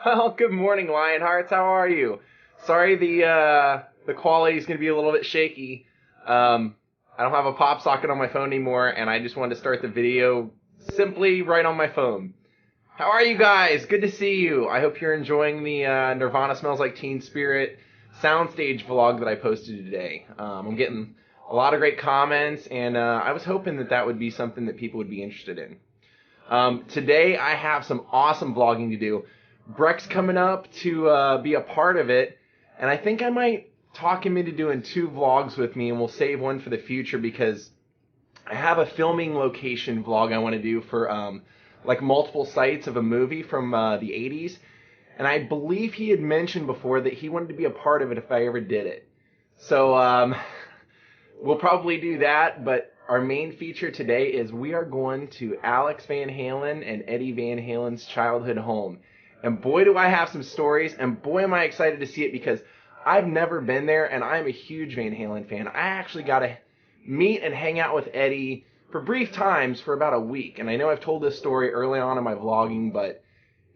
Well, good morning, Lionhearts. How are you? Sorry, the quality is going to be a little bit shaky. I don't have a pop socket on my phone anymore, and I just wanted to start the video simply right on my phone. How are you guys? Good to see you. I hope you're enjoying the Nirvana Smells Like Teen Spirit soundstage vlog that I posted today. I'm getting a lot of great comments, and I was hoping that that would be something that people would be interested in. Today I have some awesome vlogging to do. Breck's coming up to be a part of it, and I think I might talk him into doing 2 vlogs with me, and we'll save one for the future because I have a filming location vlog I want to do for like multiple sites of a movie from the 80s, and I believe he had mentioned before that he wanted to be a part of it if I ever did it. So we'll probably do that, but our main feature today is we are going to Alex Van Halen and Eddie Van Halen's childhood home. And boy, do I have some stories, and boy, am I excited to see it because I've never been there, and I'm a huge Van Halen fan. I actually got to meet and hang out with Eddie for brief times for about a week. And I know I've told this story early on in my vlogging, but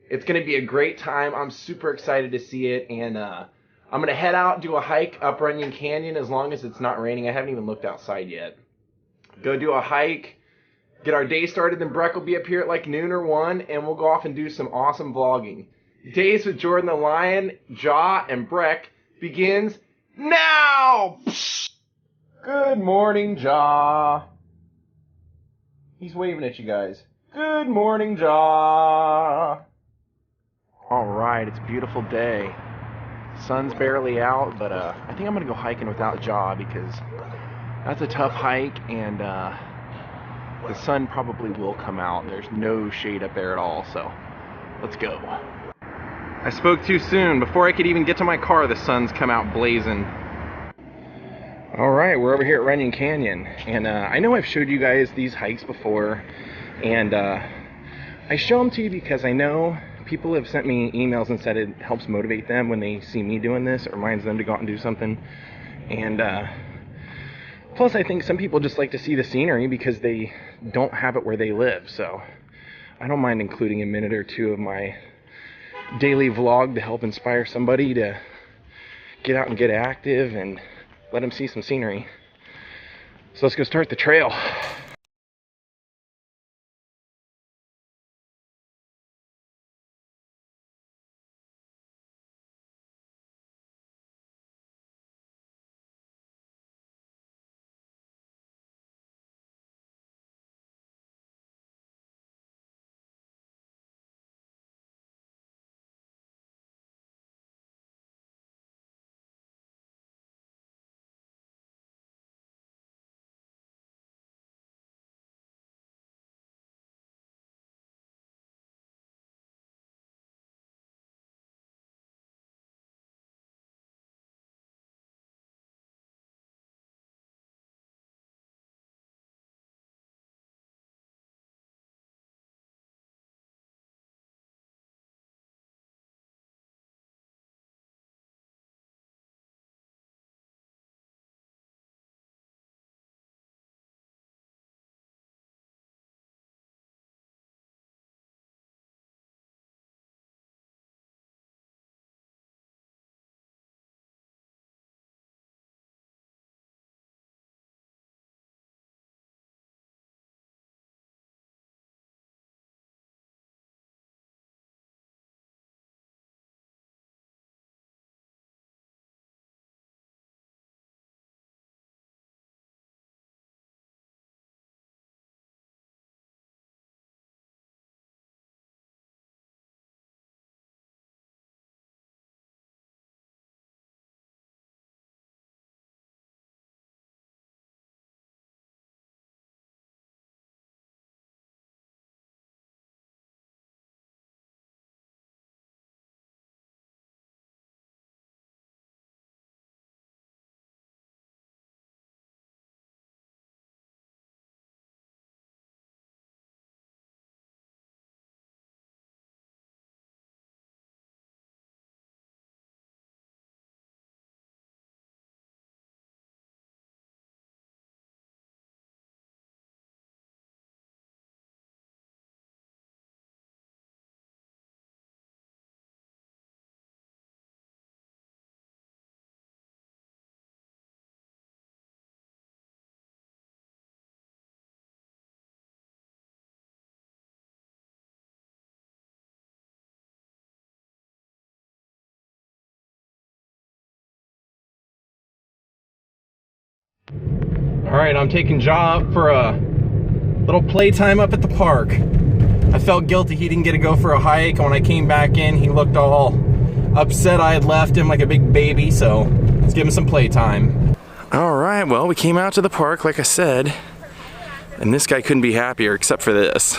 it's going to be a great time. I'm super excited to see it, and I'm going to head out, do a hike up Runyon Canyon as long as it's not raining. I haven't even looked outside yet. Go do a hike, get our day started, then Breck will be up here at like noon or 1, and we'll go off and do some awesome vlogging. Daze with Jordan the Lion, Jaw, and Breck begins now! Good morning, Jaw. He's waving at you guys. Good morning, Jaw. Alright, it's a beautiful day. Sun's barely out, but I think I'm going to go hiking without Jaw because that's a tough hike, and the sun probably will come out. There's no shade up there at all, so let's go. I spoke too soon. Before I could even get to my car, the sun's come out blazing. Alright, we're over here at Runyon Canyon, and I know I've showed you guys these hikes before, and I show them to you because I know people have sent me emails and said it helps motivate them when they see me doing this. It reminds them to go out and do something, and plus, I think some people just like to see the scenery because they don't have it where they live, so I don't mind including a minute or 2 of my daily vlog to help inspire somebody to get out and get active and let them see some scenery. So let's go start the trail. Alright, I'm taking Ja up for a little playtime up at the park. I felt guilty he didn't get to go for a hike, and when I came back in, he looked all upset I had left him like a big baby, so let's give him some playtime. Alright, well, we came out to the park, like I said, and this guy couldn't be happier except for this.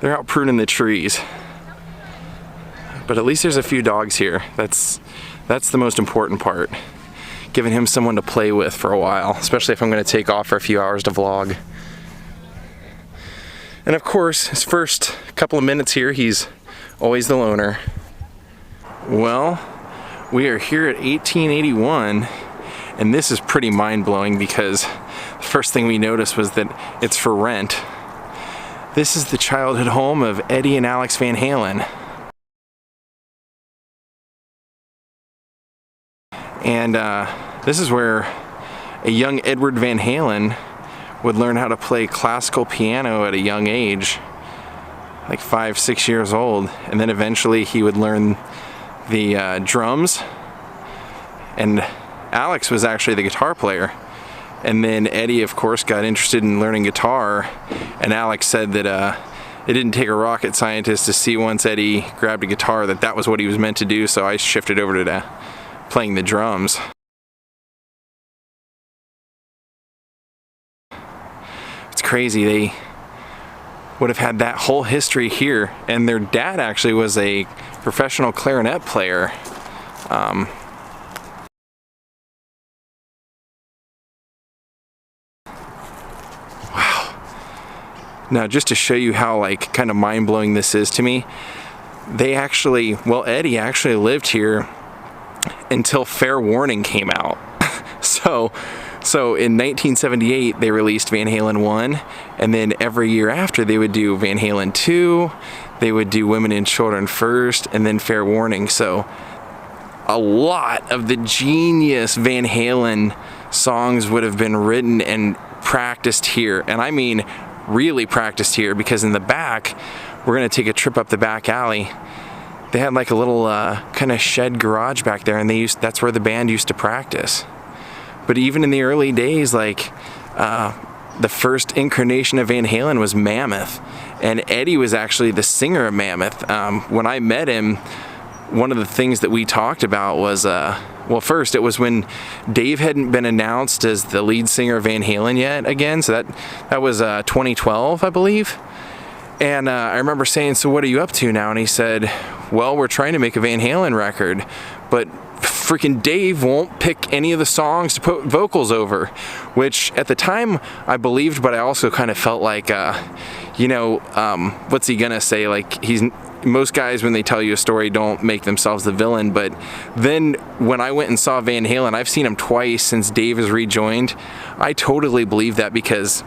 They're out pruning the trees. But at least there's a few dogs here. That's the most important part. Giving him someone to play with for a while, especially if I'm going to take off for a few hours to vlog. And of course, his first couple of minutes here, he's always the loner. Well, we are here at 1881, and this is pretty mind-blowing because the first thing we noticed was that it's for rent. This is the childhood home of Eddie and Alex Van Halen. And this is where a young Edward Van Halen would learn how to play classical piano at a young age, like 5, 6 years old, and then eventually he would learn the drums, and Alex was actually the guitar player. And then Eddie, of course, got interested in learning guitar, and Alex said that it didn't take a rocket scientist to see once Eddie grabbed a guitar that was what he was meant to do, so I shifted over to playing the drums. It's crazy, they would have had that whole history here, and their dad actually was a professional clarinet player. Now, just to show you how like kind of mind-blowing this is to me, Eddie actually lived here until Fair Warning came out. So in 1978 they released Van Halen 1, and then every year after they would do Van Halen 2, they would do Women and Children first, and then Fair Warning. So a lot of the genius Van Halen songs would have been written and practiced here, and I mean really practiced here, because in the back, we're gonna take a trip up the back alley. They had like a little kind of shed garage back there, and that's where the band used to practice. But even in the early days, like the first incarnation of Van Halen was Mammoth, and Eddie was actually the singer of Mammoth. When I met him, one of the things that we talked about was, well, first it was when Dave hadn't been announced as the lead singer of Van Halen yet again, so that was 2012, I believe. And I remember saying, so what are you up to now? And he said, well, we're trying to make a Van Halen record, but freaking Dave won't pick any of the songs to put vocals over, which at the time I believed, but I also kind of felt like, what's he gonna say? Like, most guys, when they tell you a story, don't make themselves the villain. But then when I went and saw Van Halen, I've seen him twice since Dave has rejoined. I totally believe that, because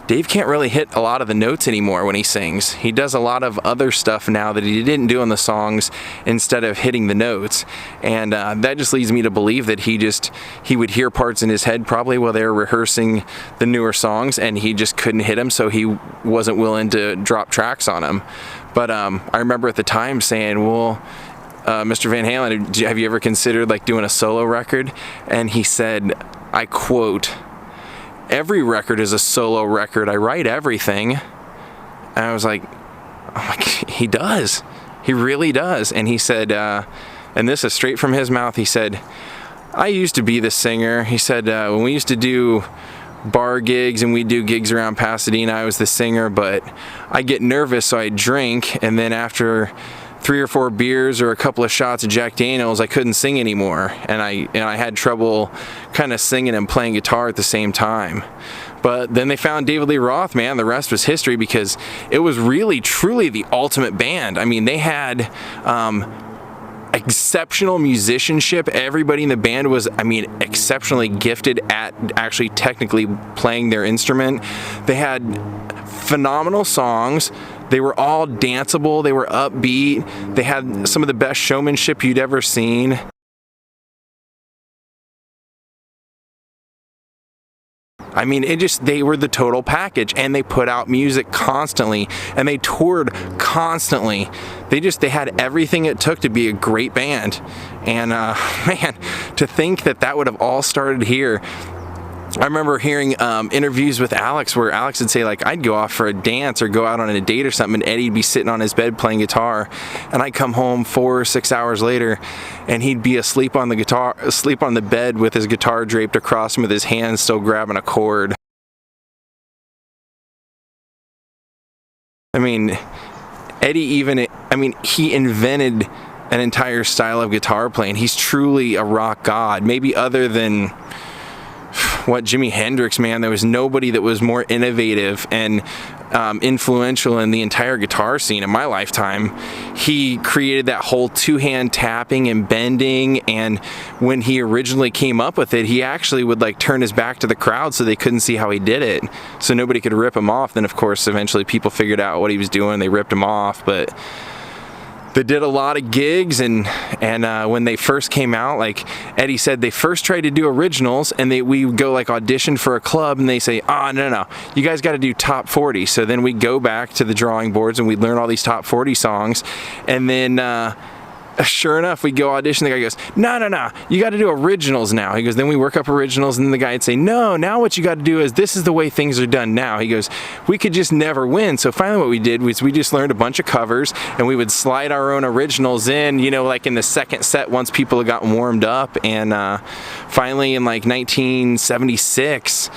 Dave can't really hit a lot of the notes anymore when he sings. He does a lot of other stuff now that he didn't do in the songs instead of hitting the notes. And that just leads me to believe that he would hear parts in his head probably while they were rehearsing the newer songs, and he just couldn't hit them, so he wasn't willing to drop tracks on them. But I remember at the time saying, well, Mr. Van Halen, have you ever considered like doing a solo record? And he said, I quote, "Every record is a solo record. I write everything." And I was like, oh my, he does. He really does. And he said, and this is straight from his mouth, he said, I used to be the singer. He said, when we used to do bar gigs and we'd do gigs around Pasadena, I was the singer, but I get nervous, so I drink, and then after 3 or 4 beers or a couple of shots of Jack Daniels, I couldn't sing anymore, and I had trouble kind of singing and playing guitar at the same time. But then they found David Lee Roth, man. The rest was history, because it was really truly the ultimate band. I mean, they had exceptional musicianship. Everybody in the band was, I mean, exceptionally gifted at actually technically playing their instrument. They had phenomenal songs. They were all danceable. They were upbeat. They had some of the best showmanship you'd ever seen. I mean, they were the total package, and they put out music constantly, and they toured constantly. They had everything it took to be a great band. And man, to think that would have all started here. I remember hearing interviews with Alex where Alex would say, like, I'd go off for a dance or go out on a date or something, and Eddie'd be sitting on his bed playing guitar, and I'd come home 4 or 6 hours later, and he'd be asleep on the bed with his guitar draped across him with his hands still grabbing a chord. I mean, Eddie he invented an entire style of guitar playing. He's truly a rock god. Maybe other than Jimi Hendrix, man, there was nobody that was more innovative and influential in the entire guitar scene in my lifetime. He created that whole two-hand tapping and bending, and when he originally came up with it, he actually would like turn his back to the crowd so they couldn't see how he did it, so nobody could rip him off. Then of course eventually people figured out what he was doing, they ripped him off. But they did a lot of gigs, and when they first came out, like Eddie said, they first tried to do originals, and we would go like audition for a club, and they say, no, you guys got to do top 40. So then we go back to the drawing boards and we learn all these top 40 songs, and then sure enough, we go audition. The guy goes, no, you got to do originals now. He goes, then we work up originals, and then the guy would say, no, now what you got to do is, this is the way things are done now. He goes, we could just never win. So finally what we did was we just learned a bunch of covers, and we would slide our own originals in, like in the second set once people had gotten warmed up. And finally in like 1976,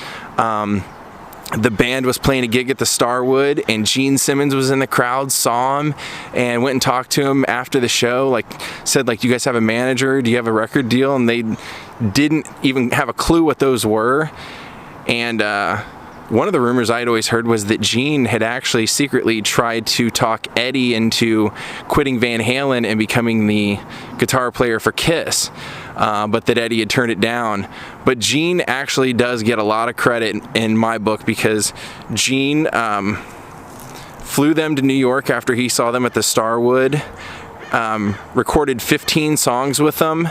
the band was playing a gig at the Starwood, and Gene Simmons was in the crowd, saw him, and went and talked to him after the show, said, do you guys have a manager? Do you have a record deal? And they didn't even have a clue what those were. And one of the rumors I'd always heard was that Gene had actually secretly tried to talk Eddie into quitting Van Halen and becoming the guitar player for Kiss. But that Eddie had turned it down. But Gene actually does get a lot of credit in my book, because Gene flew them to New York after he saw them at the Starwood, recorded 15 songs with them,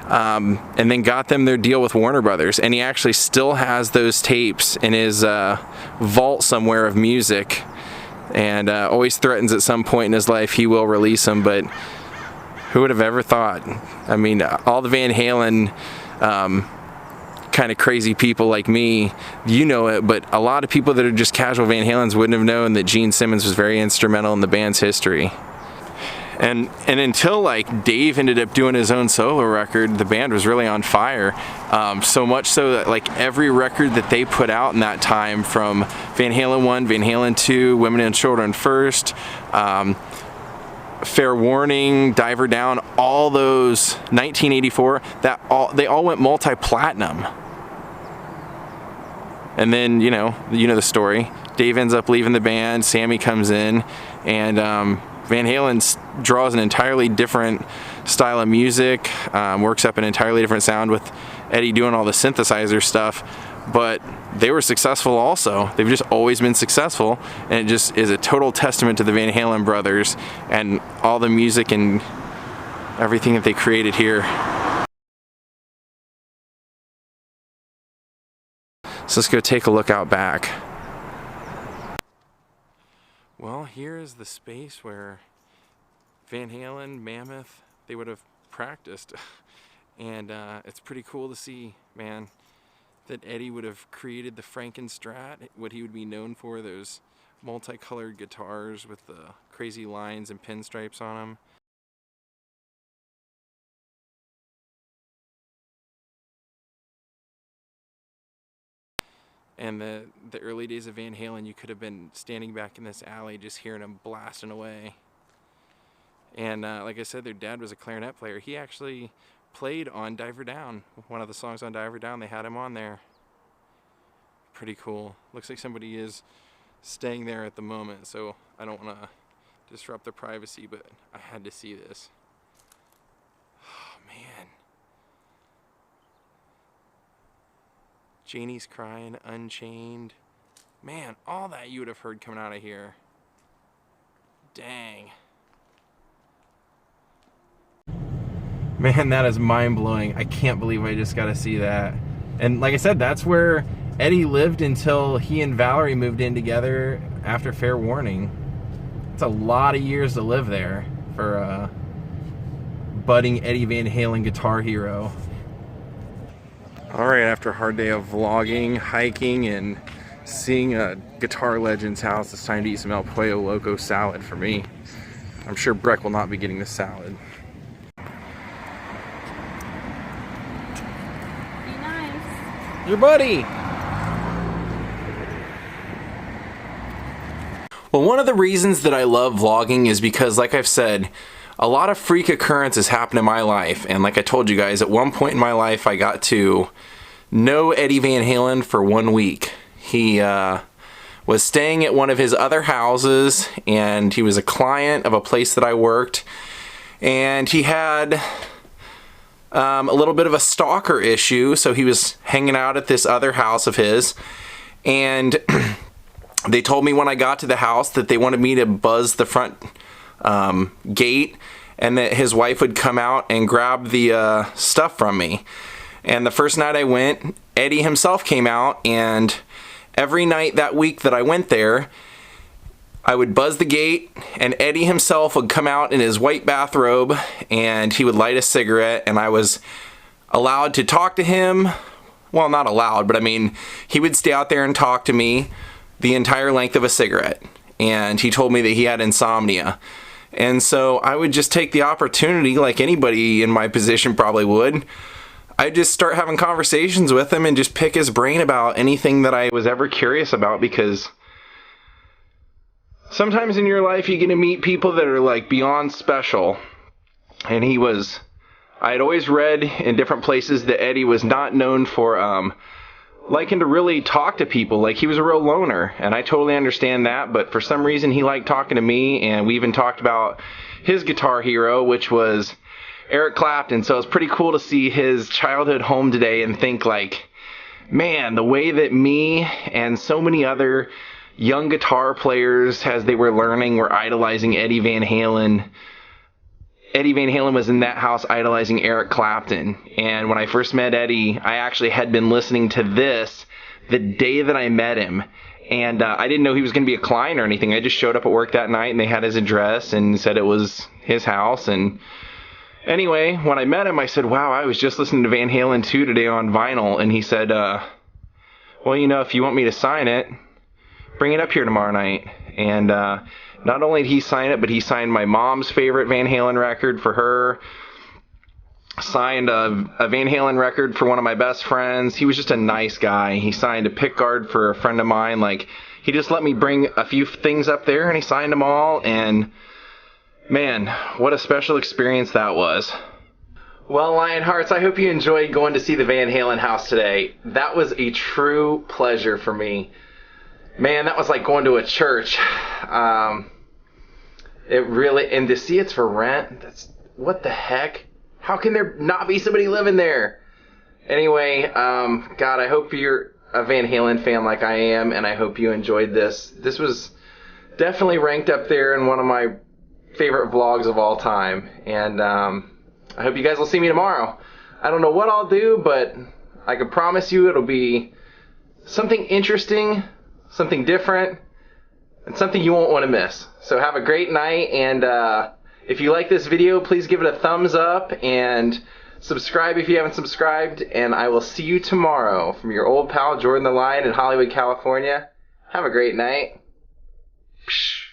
and then got them their deal with Warner Brothers. And he actually still has those tapes in his vault somewhere of music, and always threatens at some point in his life he will release them. But who would have ever thought? I mean, all the Van Halen kind of crazy people like me, you know it, but a lot of people that are just casual Van Halens wouldn't have known that Gene Simmons was very instrumental in the band's history. And until like Dave ended up doing his own solo record, the band was really on fire. So much so that like every record that they put out in that time, from Van Halen 1, Van Halen 2, Women and Children First, Fair Warning, Diver Down, all those, 1984, they all went multi-platinum. And then you know the story. Dave ends up leaving the band, Sammy comes in, and Van Halen draws an entirely different style of music, works up an entirely different sound with Eddie doing all the synthesizer stuff. But they were successful also. They've just always been successful, and it just is a total testament to the Van Halen brothers and all the music and everything that they created here. So let's go take a look out back. Well, here is the space where Van Halen, Mammoth, they would have practiced. And it's pretty cool to see, man, that Eddie would have created the Frankenstrat, what he would be known for, those multicolored guitars with the crazy lines and pinstripes on them. And the early days of Van Halen, you could have been standing back in this alley just hearing them blasting away. And like I said, their dad was a clarinet player. He actually played on Diver Down. One of the songs on Diver Down, they had him on there. Pretty cool. Looks like somebody is staying there at the moment, so I don't want to disrupt their privacy, but I had to see this. Oh man. Janie's Crying, Unchained. Man, all that you would have heard coming out of here. Dang. Man, that is mind-blowing. I can't believe I just got to see that. And like I said, that's where Eddie lived until he and Valerie moved in together after Fair Warning. It's a lot of years to live there for a budding Eddie Van Halen guitar hero. Alright, after a hard day of vlogging, hiking, and seeing a guitar legend's house, it's time to eat some El Pollo Loco salad for me. I'm sure Breck will not be getting the salad. Be nice. Your buddy! Well, one of the reasons that I love vlogging is because, like I've said, a lot of freak occurrences happen in my life. And like I told you guys, at one point in my life, I got to know Eddie Van Halen for 1 week. He was staying at one of his other houses, and he was a client of a place that I worked. And he had a little bit of a stalker issue, so he was hanging out at this other house of his. And they told me when I got to the house that they wanted me to buzz the front gate, and that his wife would come out and grab the stuff from me. And the first night I went, Eddie himself came out, and every night that week that I went there, I would buzz the gate, and Eddie himself would come out in his white bathrobe, and he would light a cigarette, and I was allowed to talk to him. Well, not allowed, but I mean, he would stay out there and talk to me the entire length of a cigarette. And he told me that he had insomnia. And so I would just take the opportunity, like anybody in my position probably would. I'd just start having conversations with him and just pick his brain about anything that I was ever curious about, because sometimes in your life you get to meet people that are like beyond special. And I had always read in different places that Eddie was not known for liking to really talk to people. Like, he was a real loner, and I totally understand that, but for some reason he liked talking to me, and we even talked about his guitar hero, which was Eric Clapton. So it's pretty cool to see his childhood home today and think like, man, the way that me and so many other young guitar players, as they were learning, were idolizing Eddie Van Halen. Eddie Van Halen was in that house idolizing Eric Clapton. And when I first met Eddie, I actually had been listening to this the day that I met him. And I didn't know he was going to be a client or anything. I just showed up at work that night, and they had his address and said it was his house. And anyway, when I met him, I said, wow, I was just listening to Van Halen 2 today on vinyl. And he said, well, you know, if you want me to sign it, bring it up here tomorrow night. And not only did he sign it, but he signed my mom's favorite Van Halen record for her, signed a Van Halen record for one of my best friends. He was just a nice guy. He signed a pickguard for a friend of mine. Like, he just let me bring a few things up there, and he signed them all. And man, what a special experience that was. Well, Lionhearts, I hope you enjoyed going to see the Van Halen house today. That was a true pleasure for me. Man, that was like going to a church. It really, and to see it's for rent, that's, what the heck? How can there not be somebody living there? Anyway, God, I hope you're a Van Halen fan like I am, and I hope you enjoyed this. This was definitely ranked up there in one of my favorite vlogs of all time. And I hope you guys will see me tomorrow. I don't know what I'll do, but I can promise you it'll be something interesting, something different, and something you won't want to miss. So have a great night, and if you like this video, please give it a thumbs up, and subscribe if you haven't subscribed, and I will see you tomorrow from your old pal Jordan the Lion in Hollywood, California. Have a great night. Psh.